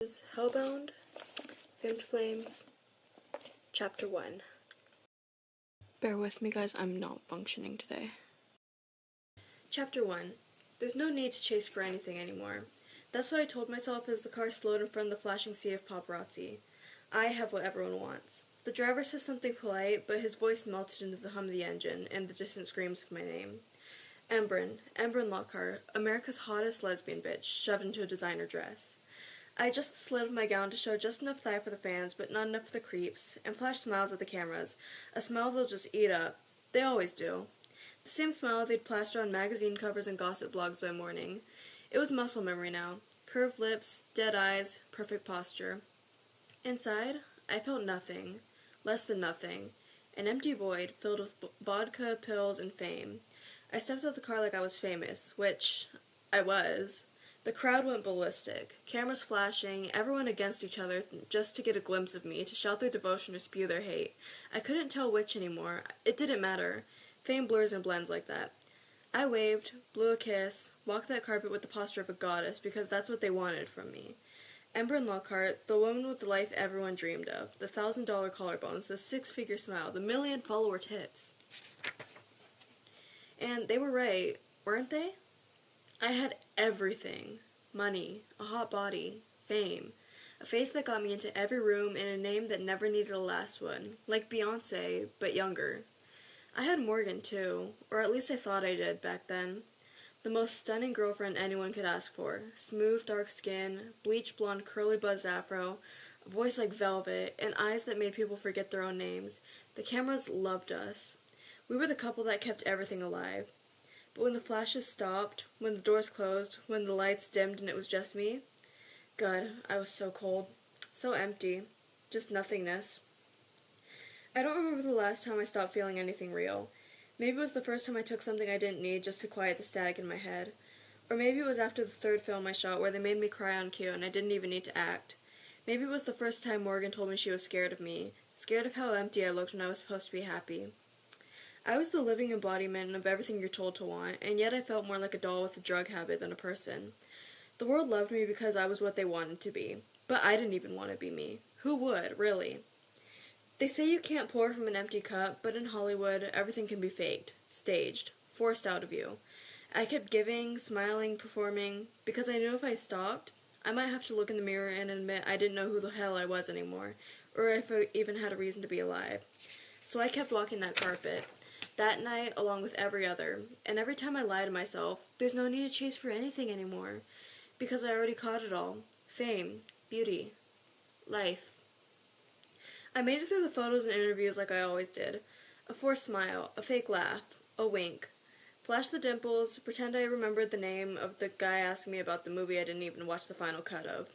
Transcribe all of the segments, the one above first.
Is Hellbound, Famed Flames, Chapter 1. Bear with me, guys, I'm not functioning today. Chapter 1. There's no need to chase for anything anymore. That's what I told myself as the car slowed in front of the flashing sea of paparazzi. I have what everyone wants. The driver says something polite, but his voice melted into the hum of the engine and the distant screams of my name. Embryn Lockhart, America's hottest lesbian bitch, shoved into a designer dress. I adjusted the slit of my gown to show just enough thigh for the fans, but not enough for the creeps, and flashed smiles at the cameras, a smile they'll just eat up. They always do. The same smile they'd plaster on magazine covers and gossip blogs by morning. It was muscle memory now. Curved lips, dead eyes, perfect posture. Inside, I felt nothing. Less than nothing. An empty void, filled with vodka, pills, and fame. I stepped out of the car like I was famous, which I was. The crowd went ballistic, cameras flashing, everyone against each other just to get a glimpse of me, to shout their devotion or spew their hate. I couldn't tell which anymore. It didn't matter. Fame blurs and blends like that. I waved, blew a kiss, walked that carpet with the posture of a goddess because that's what they wanted from me. Embryn Lockhart, the woman with the life everyone dreamed of, the $1,000 collarbones, the six-figure smile, the million-follower tits. And they were right, weren't they? I had everything. Money, a hot body, fame, a face that got me into every room, and a name that never needed a last one, like Beyoncé, but younger. I had Morgan, too, or at least I thought I did back then. The most stunning girlfriend anyone could ask for. Smooth, dark skin, bleach blonde, curly buzzed afro, a voice like velvet, and eyes that made people forget their own names. The cameras loved us. We were the couple that kept everything alive. But when the flashes stopped, when the doors closed, when the lights dimmed and it was just me, God, I was so cold, so empty, just nothingness. I don't remember the last time I stopped feeling anything real. Maybe it was the first time I took something I didn't need just to quiet the static in my head. Or maybe it was after the third film I shot where they made me cry on cue and I didn't even need to act. Maybe it was the first time Morgan told me she was scared of me, scared of how empty I looked when I was supposed to be happy. I was the living embodiment of everything you're told to want, and yet I felt more like a doll with a drug habit than a person. The world loved me because I was what they wanted to be, but I didn't even want to be me. Who would, really? They say you can't pour from an empty cup, but in Hollywood, everything can be faked, staged, forced out of you. I kept giving, smiling, performing, because I knew if I stopped, I might have to look in the mirror and admit I didn't know who the hell I was anymore, or if I even had a reason to be alive. So I kept walking that carpet. That night, along with every other, and every time I lie to myself, there's no need to chase for anything anymore, because I already caught it all. Fame, beauty, life. I made it through the photos and interviews like I always did. A forced smile, a fake laugh, a wink. Flash the dimples, pretend I remembered the name of the guy asking me about the movie I didn't even watch the final cut of.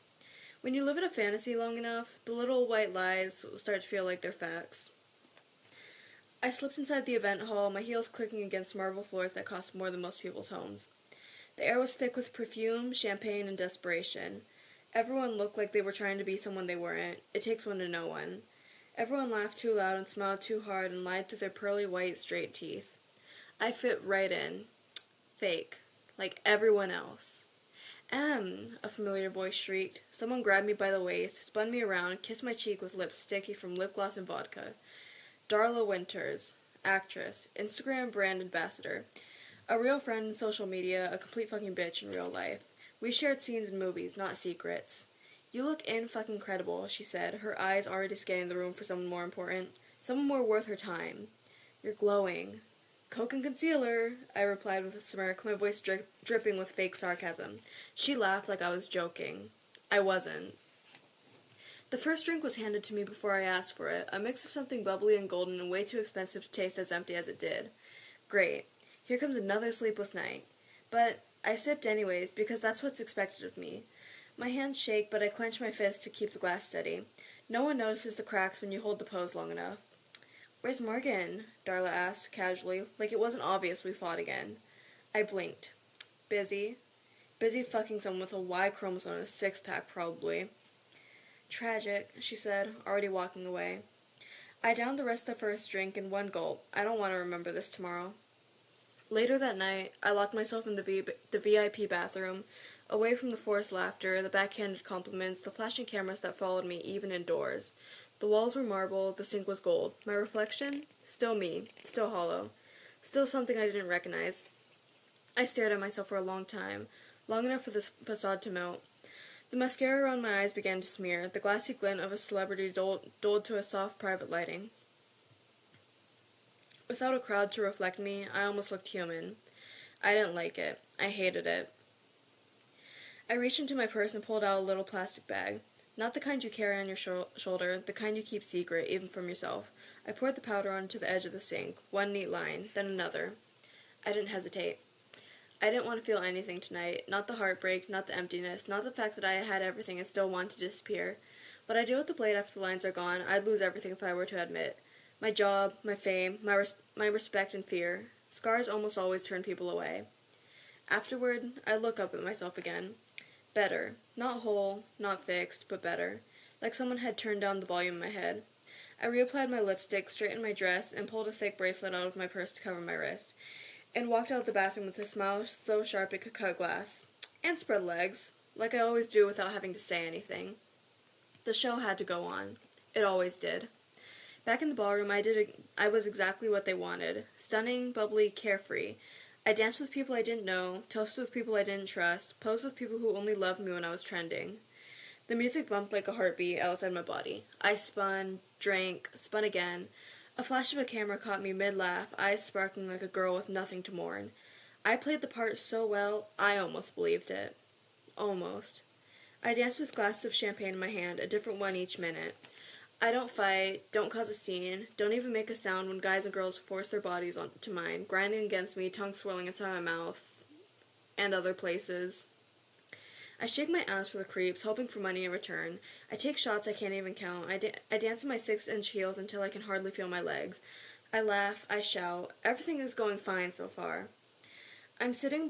When you live in a fantasy long enough, the little white lies start to feel like they're facts. I slipped inside the event hall, my heels clicking against marble floors that cost more than most people's homes. The air was thick with perfume, champagne, and desperation. Everyone looked like they were trying to be someone they weren't. It takes one to know one. Everyone laughed too loud and smiled too hard and lied through their pearly white, straight teeth. I fit right in. Fake. Like everyone else. A familiar voice shrieked. Someone grabbed me by the waist, spun me around, kissed my cheek with lips sticky from lip gloss and vodka. Darla Winters, actress, Instagram brand ambassador, a real friend in social media, a complete fucking bitch in real life. We shared scenes in movies, not secrets. You look in-fucking-credible, she said, her eyes already scanning the room for someone more important, someone more worth her time. You're glowing. Coke and concealer, I replied with a smirk, my voice dripping with fake sarcasm. She laughed like I was joking. I wasn't. The first drink was handed to me before I asked for it, a mix of something bubbly and golden and way too expensive to taste as empty as it did. Great. Here comes another sleepless night. But I sipped anyways, because that's what's expected of me. My hands shake, but I clench my fist to keep the glass steady. No one notices the cracks when you hold the pose long enough. "Where's Morgan?" Darla asked, casually, like it wasn't obvious we fought again. I blinked. Busy. Busy fucking someone with a Y chromosome and a six-pack, probably. Tragic, she said, already walking away. I downed the rest of the first drink in one gulp. I don't want to remember this tomorrow. Later that night, I locked myself in the VIP bathroom, away from the forced laughter, the backhanded compliments, the flashing cameras that followed me even indoors. The walls were marble, the sink was gold. My reflection? Still me, still hollow, still something I didn't recognize. I stared at myself for a long time, long enough for this facade to melt. The mascara around my eyes began to smear, the glassy glint of a celebrity dulled to a soft private lighting. Without a crowd to reflect me, I almost looked human. I didn't like it. I hated it. I reached into my purse and pulled out a little plastic bag. Not the kind you carry on your shoulder, the kind you keep secret, even from yourself. I poured the powder onto the edge of the sink, one neat line, then another. I didn't hesitate. I didn't want to feel anything tonight, not the heartbreak, not the emptiness, not the fact that I had everything and still wanted to disappear. What I do with the blade after the lines are gone, I'd lose everything if I were to admit. My job, my fame, my respect and fear. Scars almost always turn people away. Afterward, I look up at myself again. Better. Not whole, not fixed, but better. Like someone had turned down the volume in my head. I reapplied my lipstick, straightened my dress, and pulled a thick bracelet out of my purse to cover my wrist, and walked out the bathroom with a smile so sharp it could cut glass. And spread legs, like I always do without having to say anything. The show had to go on. It always did. Back in the ballroom, I was exactly what they wanted. Stunning, bubbly, carefree. I danced with people I didn't know, toasted with people I didn't trust, posed with people who only loved me when I was trending. The music bumped like a heartbeat outside my body. I spun, drank, spun again. A flash of a camera caught me mid-laugh, eyes sparkling like a girl with nothing to mourn. I played the part so well, I almost believed it. Almost. I danced with glasses of champagne in my hand, a different one each minute. I don't fight, don't cause a scene, don't even make a sound when guys and girls force their bodies onto mine, grinding against me, tongue swirling inside my mouth, and other places. I shake my ass for the creeps, hoping for money in return. I take shots I can't even count. I dance in my 6-inch heels until I can hardly feel my legs. I laugh, I shout. Everything is going fine so far. I'm sitting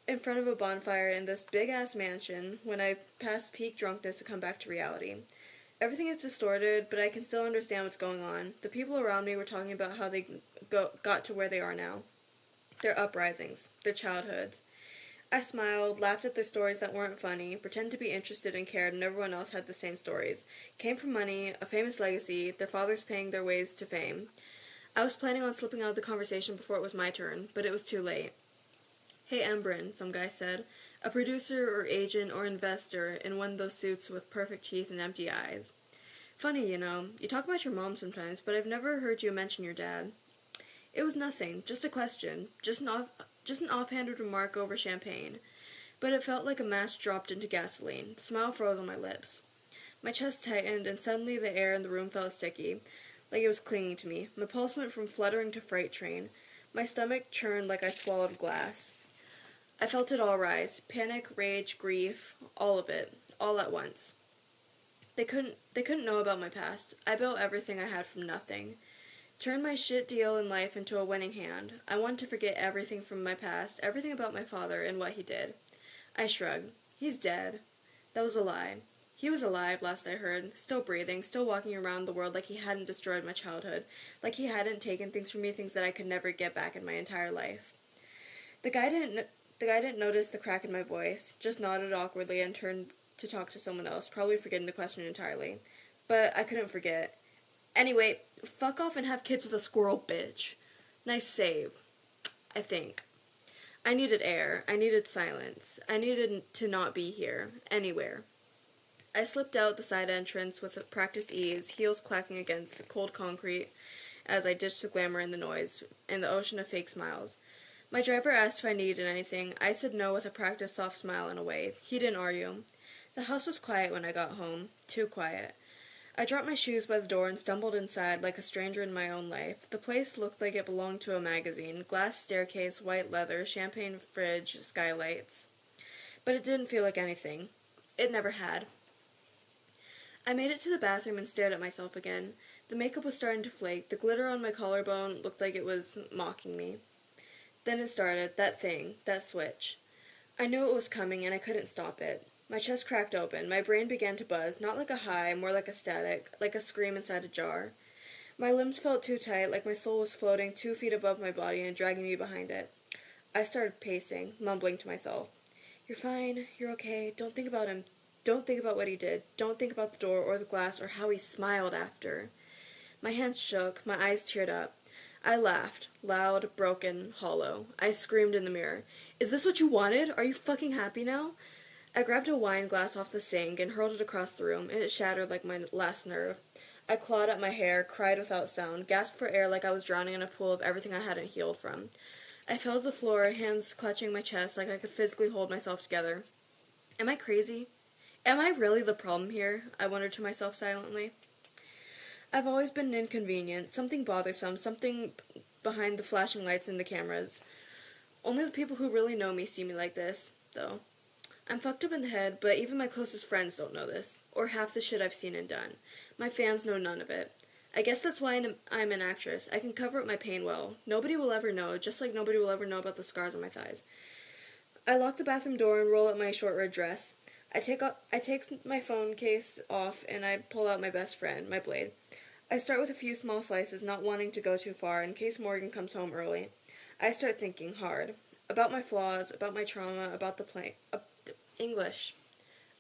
in front of a bonfire in this big-ass mansion when I pass peak drunkenness to come back to reality. Everything is distorted, but I can still understand what's going on. The people around me were talking about how they got to where they are now. Their uprisings, their childhoods. I smiled, laughed at their stories that weren't funny, pretended to be interested and cared, and everyone else had the same stories. Came from money, a famous legacy, their fathers paying their ways to fame. I was planning on slipping out of the conversation before it was my turn, but it was too late. Hey, Embrin, some guy said. A producer or agent or investor in one of those suits with perfect teeth and empty eyes. Funny, you know. You talk about your mom sometimes, but I've never heard you mention your dad. It was nothing, just a question, just an offhanded remark over champagne. But it felt like a match dropped into gasoline. The smile froze on my lips. My chest tightened, and suddenly the air in the room felt sticky, like it was clinging to me. My pulse went from fluttering to freight train. My stomach churned like I swallowed glass. I felt it all rise. Panic, rage, grief, all of it. All at once. They couldn't know about my past. I built everything I had from nothing. Turned my shit deal in life into a winning hand. I wanted to forget everything from my past, everything about my father and what he did. I shrugged. He's dead. That was a lie. He was alive, last I heard, still breathing, still walking around the world like he hadn't destroyed my childhood, like he hadn't taken things from me, things that I could never get back in my entire life. The guy didn't notice the crack in my voice, just nodded awkwardly and turned to talk to someone else, probably forgetting the question entirely. But I couldn't forget. Anyway, fuck off and have kids with a squirrel, bitch. Nice save. I think. I needed air. I needed silence. I needed to not be here. Anywhere. I slipped out the side entrance with practiced ease, heels clacking against cold concrete as I ditched the glamour and the noise, in the ocean of fake smiles. My driver asked if I needed anything. I said no with a practiced soft smile and a wave. He didn't argue. The house was quiet when I got home. Too quiet. I dropped my shoes by the door and stumbled inside like a stranger in my own life. The place looked like it belonged to a magazine. Glass staircase, white leather, champagne fridge, skylights. But it didn't feel like anything. It never had. I made it to the bathroom and stared at myself again. The makeup was starting to flake. The glitter on my collarbone looked like it was mocking me. Then it started, that thing, that switch. I knew it was coming and I couldn't stop it. My chest cracked open. My brain began to buzz, not like a high, more like a static, like a scream inside a jar. My limbs felt too tight, like my soul was floating 2 feet above my body and dragging me behind it. I started pacing, mumbling to myself. You're fine. You're okay. Don't think about him. Don't think about what he did. Don't think about the door or the glass or how he smiled after. My hands shook. My eyes teared up. I laughed. Loud, broken, hollow. I screamed in the mirror. Is this what you wanted? Are you fucking happy now? I grabbed a wine glass off the sink and hurled it across the room, and it shattered like my last nerve. I clawed at my hair, cried without sound, gasped for air like I was drowning in a pool of everything I hadn't healed from. I fell to the floor, hands clutching my chest like I could physically hold myself together. Am I crazy? Am I really the problem here? I wondered to myself silently. I've always been an inconvenience, something bothersome, something behind the flashing lights and the cameras. Only the people who really know me see me like this, though. I'm fucked up in the head, but even my closest friends don't know this, or half the shit I've seen and done. My fans know none of it. I guess that's why I'm an actress. I can cover up my pain well. Nobody will ever know, just like nobody will ever know about the scars on my thighs. I lock the bathroom door and roll up my short red dress. I take my phone case off and I pull out my best friend, my blade. I start with a few small slices, not wanting to go too far in case Morgan comes home early. I start thinking hard. About my flaws, about my trauma, about the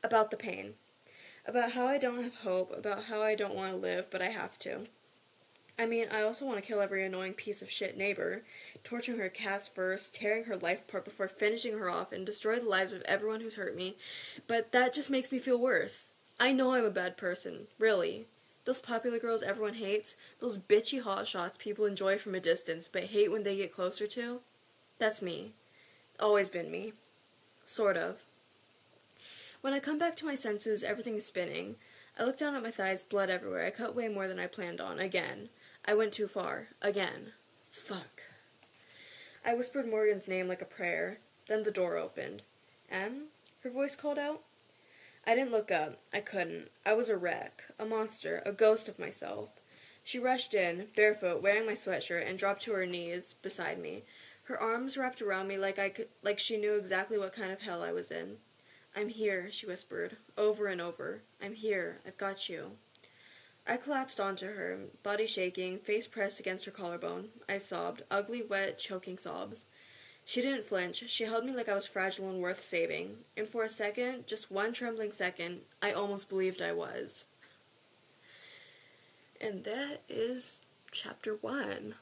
about the pain. About how I don't have hope, about how I don't want to live, but I have to. I mean, I also want to kill every annoying piece of shit neighbor, torturing her cats first, tearing her life apart before finishing her off, and destroy the lives of everyone who's hurt me, but that just makes me feel worse. I know I'm a bad person, really. Those popular girls everyone hates, those bitchy hotshots people enjoy from a distance, but hate when they get closer to, that's me. Always been me. Sort of. When I come back to my senses, everything is spinning. I look down at my thighs, blood everywhere. I cut way more than I planned on. Again. I went too far. Again. Fuck. I whispered Morgan's name like a prayer. Then the door opened. Em? Her voice called out. I didn't look up. I couldn't. I was a wreck. A monster. A ghost of myself. She rushed in, barefoot, wearing my sweatshirt, and dropped to her knees beside me. Her arms wrapped around me like she knew exactly what kind of hell I was in. I'm here, she whispered, over and over. I'm here. I've got you. I collapsed onto her, body shaking, face pressed against her collarbone. I sobbed, ugly, wet, choking sobs. She didn't flinch. She held me like I was fragile and worth saving. And for a second, just one trembling second, I almost believed I was. And that is chapter 1.